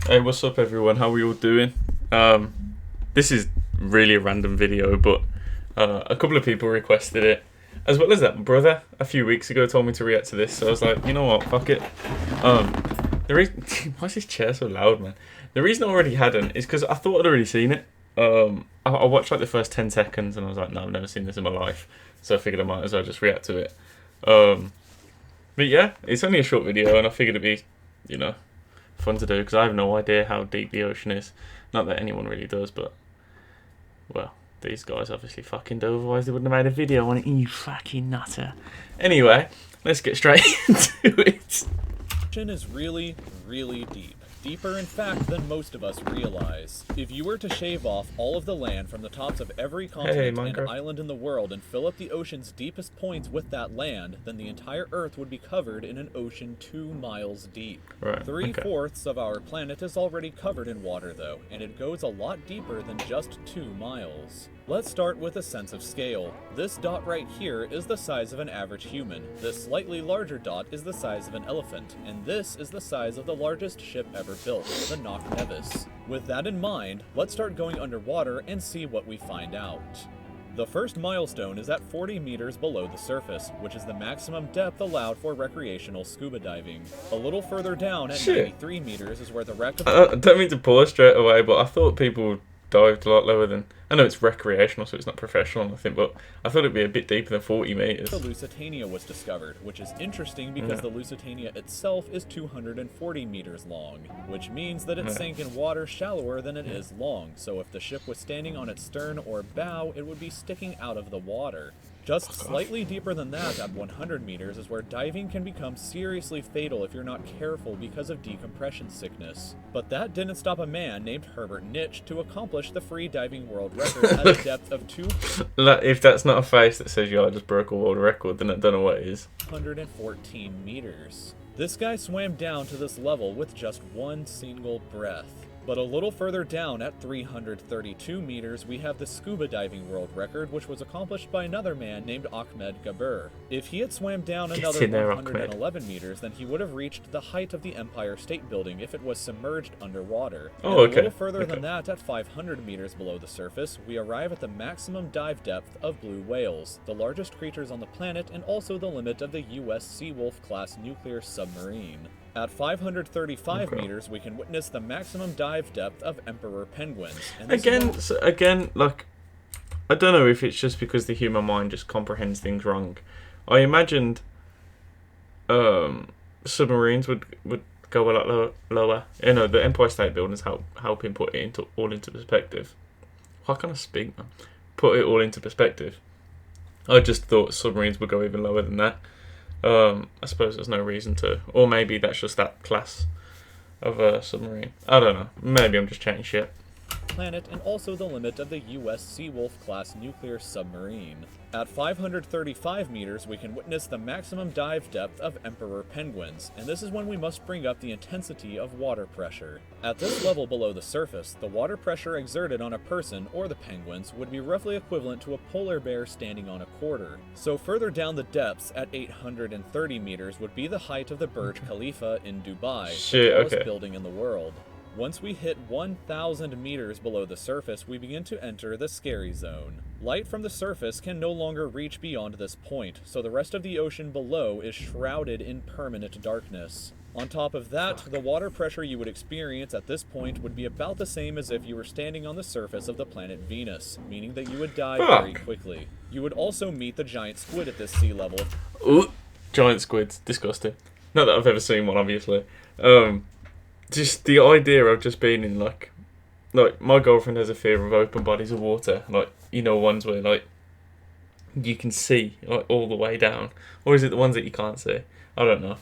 Hey, what's up, everyone? How are we all doing? This is really a random video, but a couple of people requested it, as well as that brother a few weeks ago told me to react to this. So I was like, you know what, fuck it. The reason why is this chair so loud, man? The reason I already hadn't is because I thought I'd already seen it. I watched like the first 10 seconds and I was like, no, I've never seen this in my life. So I figured I might as well just react to it. But yeah, it's only a short video, and I figured it'd be, fun to do because I have no idea how deep the ocean is. Not that anyone really does, but well, these guys obviously fucking do. Otherwise, they wouldn't have made a video on it. You fucking nutter. Anyway, let's get straight into it. The ocean is really, really deep. Deeper, in fact, than most of us realize. If you were to shave off all of the land from the tops of every continent and island in the world and fill up the ocean's deepest points with that land, then the entire Earth would be covered in an ocean 2 miles deep. Right, Three-fourths of our planet is already covered in water, though, and it goes a lot deeper than just 2 miles. Let's start with a sense of scale. This dot right here is the size of an average human. This slightly larger dot is the size of an elephant, and this is the size of the largest ship ever built, the Knock Nevis. With that in mind, let's start going underwater and see what we find out. The first milestone is at 40 meters below the surface, which is the maximum depth allowed for recreational scuba diving. A little further down at 93 meters is where the wreck of I don't mean to pause straight away, but I thought people dived a lot lower than... I know it's recreational, so it's not professional, I think, but I thought it'd be a bit deeper than 40 meters. The Lusitania was discovered, which is interesting because the Lusitania itself is 240 meters long, which means that it sank in water shallower than it is long, so if the ship was standing on its stern or bow, it would be sticking out of the water. Just slightly deeper than that, at 100 meters, is where diving can become seriously fatal if you're not careful because of decompression sickness. But that didn't stop a man named Herbert Nitsch to accomplish the free diving world record at a depth of If that's not a face that says, yo, I just broke a world record, then I don't know what it is. 214 meters. This guy swam down to this level with just one single breath. But a little further down at 332 meters, we have the scuba diving world record, which was accomplished by another man named Ahmed Gabir. If he had swam down another 111 meters, then he would have reached the height of the Empire State Building if it was submerged underwater. A little further than that, at 500 meters below the surface, we arrive at the maximum dive depth of blue whales, the largest creatures on the planet and also the limit of the US Seawolf-class nuclear submarine. At 535 meters, we can witness the maximum dive depth of emperor penguins. And again, like, I don't know if it's just because the human mind just comprehends things wrong. I imagined submarines would go a lot lower. You know, the Empire State Building is helping put it all into perspective. Why can't I speak, man? Put it all into perspective. I just thought submarines would go even lower than that. I suppose there's no reason to, or maybe that's just that class of a submarine. I don't know. Maybe I'm just chatting shit. Planet and also the limit of the US Seawolf-class nuclear submarine. At 535 meters, we can witness the maximum dive depth of emperor penguins, and this is when we must bring up the intensity of water pressure. At this level below the surface, the water pressure exerted on a person, or the penguins, would be roughly equivalent to a polar bear standing on a quarter. So further down the depths, at 830 meters, would be the height of the Burj Khalifa in Dubai, the tallest building in the world. Once we hit 1,000 meters below the surface, we begin to enter the scary zone. Light from the surface can no longer reach beyond this point, so the rest of the ocean below is shrouded in permanent darkness. On top of that, the water pressure you would experience at this point would be about the same as if you were standing on the surface of the planet Venus, meaning that you would die very quickly. You would also meet the giant squid at this sea level. Ooh, giant squids, disgusting. Not that I've ever seen one, obviously. Just the idea of just being in like my girlfriend has a fear of open bodies of water, like, you know, ones where like you can see like all the way down, or is it the ones that you can't see? I don't know.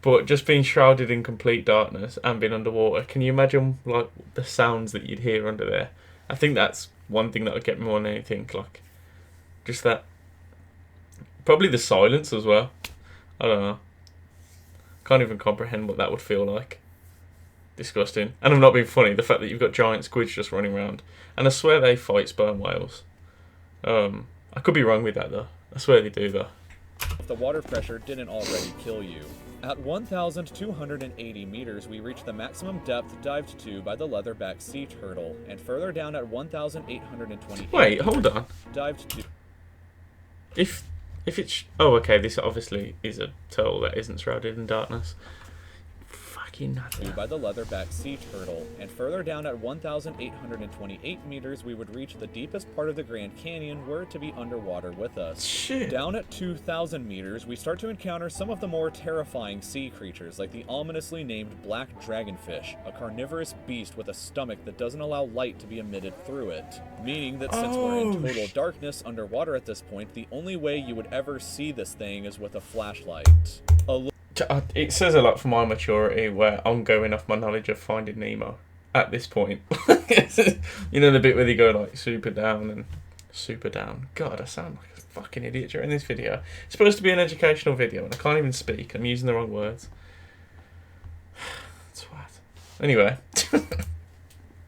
But just being shrouded in complete darkness and being underwater, can you imagine like the sounds that you'd hear under there? I think that's one thing that would get me more than anything, like just that. Probably the silence as well. I don't know. Can't even comprehend what that would feel like. Disgusting. And I'm not being funny, the fact that you've got giant squids just running around. And I swear they fight sperm whales. I could be wrong with that though. I swear they do though. If the water pressure didn't already kill you. At 1,280 meters, we reach the maximum depth dived to by the leatherback sea turtle, and further down at 1,828 Wait, hold on. dived to... If it's... Oh, okay, this obviously is a turtle that isn't shrouded in darkness. Fucking nutter. By the leatherback sea turtle, and further down at 1,828 meters, we would reach the deepest part of the Grand Canyon were it to be underwater with us. Shit. Down at 2,000 meters, we start to encounter some of the more terrifying sea creatures, like the ominously named black dragonfish, a carnivorous beast with a stomach that doesn't allow light to be emitted through it. Meaning that since we're in total darkness underwater at this point, the only way you would ever see this thing is with a flashlight. It says a lot for my maturity where I'm going off my knowledge of Finding Nemo at this point. You know the bit where they go like super down and super down. God, I sound like a fucking idiot during this video. It's supposed to be an educational video and I can't even speak. I'm using the wrong words. Twat. Anyway. A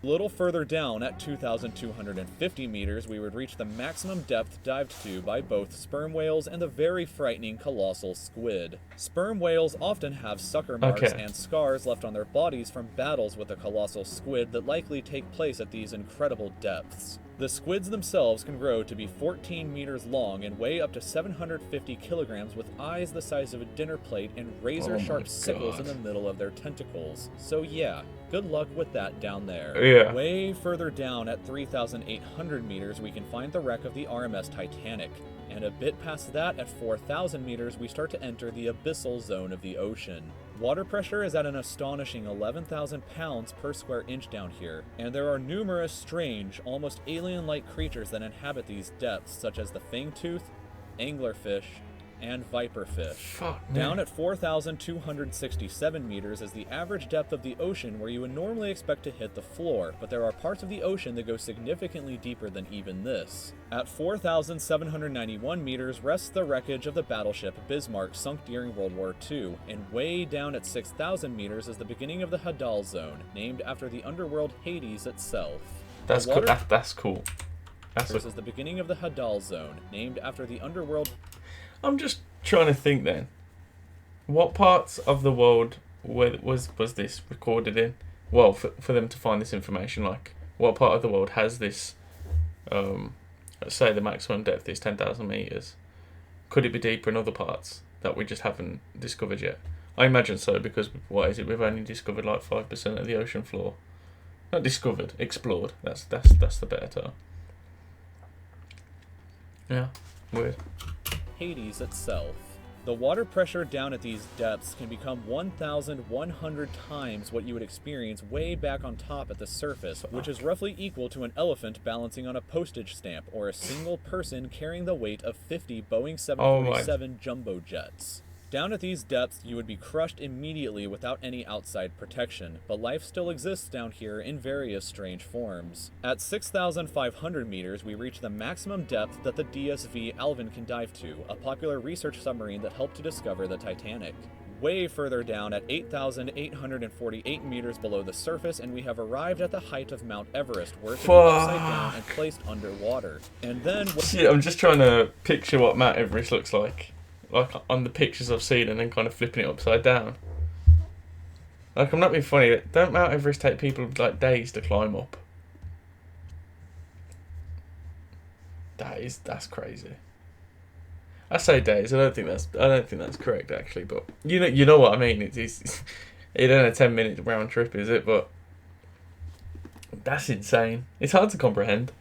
little further down at 2,250 meters, we would reach the maximum depth dived to by both sperm whales and the very frightening colossal squid. Sperm whales often have sucker marks and scars left on their bodies from battles with the colossal squid that likely take place at these incredible depths. The squids themselves can grow to be 14 meters long and weigh up to 750 kilograms with eyes the size of a dinner plate and razor-sharp sickles in the middle of their tentacles. So yeah, good luck with that down there. Yeah. Way further down at 3,800 meters, we can find the wreck of the RMS Titanic. And a bit past that, at 4,000 meters, we start to enter the abyssal zone of the ocean. Water pressure is at an astonishing 11,000 pounds per square inch down here, and there are numerous strange, almost alien-like creatures that inhabit these depths, such as the fangtooth, anglerfish, and viperfish. Down at 4,267 meters is the average depth of the ocean where you would normally expect to hit the floor, but there are parts of the ocean that go significantly deeper than even this. At 4,791 meters rests the wreckage of the battleship Bismarck sunk during World War II, and way down at 6,000 meters is the beginning of the Hadal zone, named after the underworld Hades itself. That's cool. That's cool. This is the beginning of the Hadal zone, named after the underworld... I'm just trying to think then. What parts of the world was this recorded in? Well, for them to find this information, like, what part of the world has this, let's say the maximum depth is 10,000 meters. Could it be deeper in other parts that we just haven't discovered yet? I imagine so, because, what is it, we've only discovered like 5% of the ocean floor. Not discovered, explored. That's the better term. Yeah, weird. Hades itself. The water pressure down at these depths can become 1,100 times what you would experience way back on top at the surface, which is roughly equal to an elephant balancing on a postage stamp or a single person carrying the weight of 50 Boeing 747 jumbo jets. Down at these depths, you would be crushed immediately without any outside protection, but life still exists down here in various strange forms. At 6,500 meters, we reach the maximum depth that the DSV Alvin can dive to, a popular research submarine that helped to discover the Titanic. Way further down at 8,848 meters below the surface, and we have arrived at the height of Mount Everest, where it's upside down and placed underwater. And then... See, I'm just trying to picture what Mount Everest looks like on the pictures I've seen, and then kind of flipping it upside down. Like, I'm not being funny. Don't Mount Everest take people like days to climb up? That's crazy. I say days. I don't think that's correct actually, but you know what I mean. It ain't a 10-minute round trip, is it? But that's insane. It's hard to comprehend.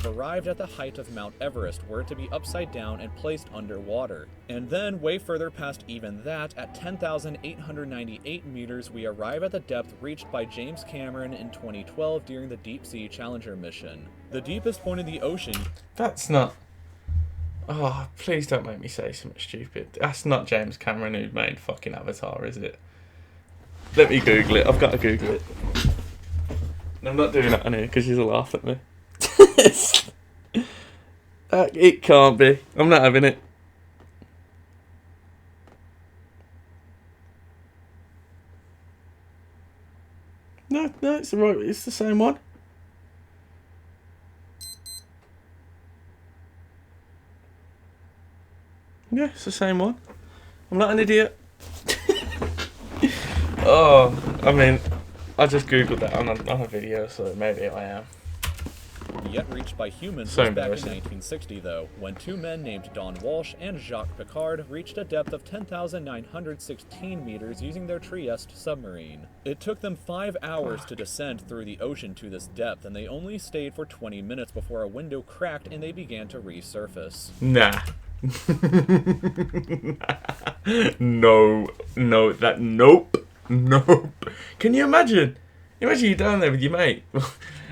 Arrived at the height of Mount Everest, were to be upside down and placed underwater. And then, way further past even that, at 10,898 meters, we arrive at the depth reached by James Cameron in 2012 during the Deep Sea Challenger mission. The deepest point in the ocean... That's not... Oh, please don't make me say something stupid. That's not James Cameron who made fucking Avatar, is it? Let me Google it. I've got to Google it. I'm not doing that on here because you'll laugh at me. It can't be. I'm not having it. No, it's right. It's the same one. Yeah, it's the same one. I'm not an idiot. Oh, I mean, I just googled that on a video, so maybe I am. Yet reached by humans So was back in embarrassing. 1960, though, when two men named Don Walsh and Jacques Picard reached a depth of 10,916 meters using their Trieste submarine. It took them 5 hours to descend through the ocean to this depth, and they only stayed for 20 minutes before a window cracked and they began to resurface. Nah. Nope. Can you imagine? Imagine you're down there with your mate.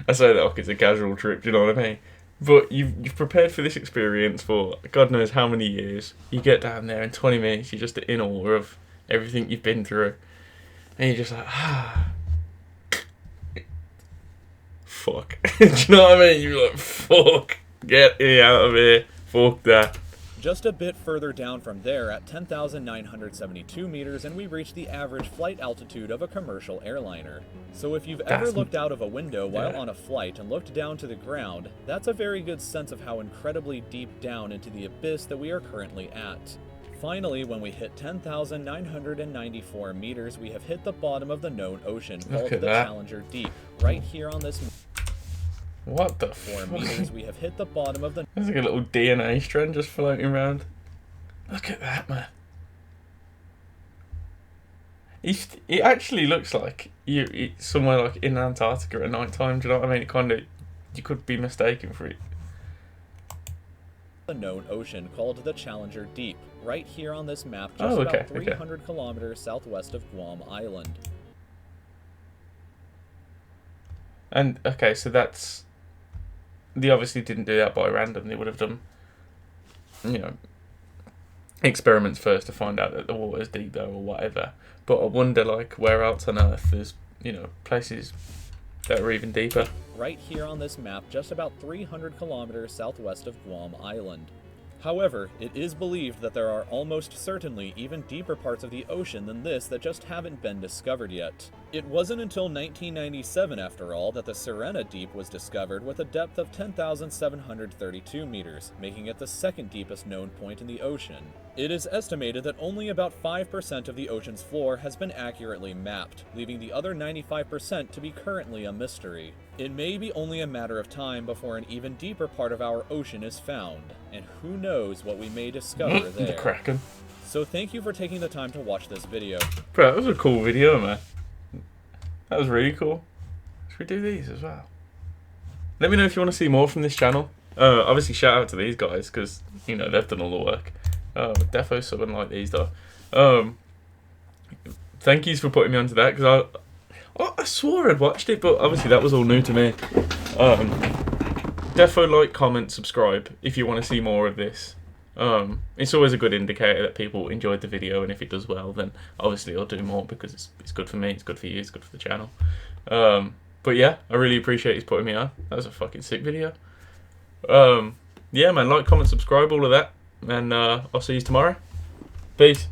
I say that like it's a casual trip, do you know what I mean? But you've prepared for this experience for God knows how many years. You get down there in 20 minutes, you're just in awe of everything you've been through. And you're just like, fuck. Do you know what I mean? You're like, fuck. Get me out of here. Fuck that. Just a bit further down from there at 10,972 meters and we reach the average flight altitude of a commercial airliner. So if you've ever looked out of a window while on a flight and looked down to the ground, that's a very good sense of how incredibly deep down into the abyss that we are currently at. Finally, when we hit 10,994 meters, we have hit the bottom of the known ocean called the Challenger Deep, right here on this. What the 4 meters, we have hit the bottom of the. There's like a little DNA strand just floating around. Look at that, man. It actually looks like it's somewhere like in Antarctica at night time. Do you know what I mean? It kind of, you could be mistaken for it. The known ocean called the Challenger Deep, right here on this map, just about 300 kilometers southwest of Guam Island. And okay, so that's. They obviously didn't do that by random. They would have done, you know, experiments first to find out that the water's deep there or whatever. But I wonder, like, where else on Earth there's, you know, places that are even deeper. Right here on this map, just about 300 kilometers southwest of Guam Island. However, it is believed that there are almost certainly even deeper parts of the ocean than this that just haven't been discovered yet. It wasn't until 1997, after all, that the Sirena Deep was discovered with a depth of 10,732 meters, making it the second deepest known point in the ocean. It is estimated that only about 5% of the ocean's floor has been accurately mapped, leaving the other 95% to be currently a mystery. It may be only a matter of time before an even deeper part of our ocean is found, and who knows what we may discover there. The Kraken. So thank you for taking the time to watch this video. Bro, that was a cool video, man. That was really cool. Should we do these as well? Let me know if you want to see more from this channel. Obviously, shout out to these guys, because, you know, they've done all the work. Defo subbing like these, though. Thank yous for putting me onto that, because I swore I'd watched it, but obviously that was all new to me. Defo like, comment, subscribe if you want to see more of this. It's always a good indicator that people enjoyed the video, and if it does well, then obviously I'll do more because it's good for me, it's good for you, it's good for the channel. But yeah, I really appreciate you putting me on. That was a fucking sick video. Yeah, man, like, comment, subscribe, all of that, and I'll see you tomorrow. Peace.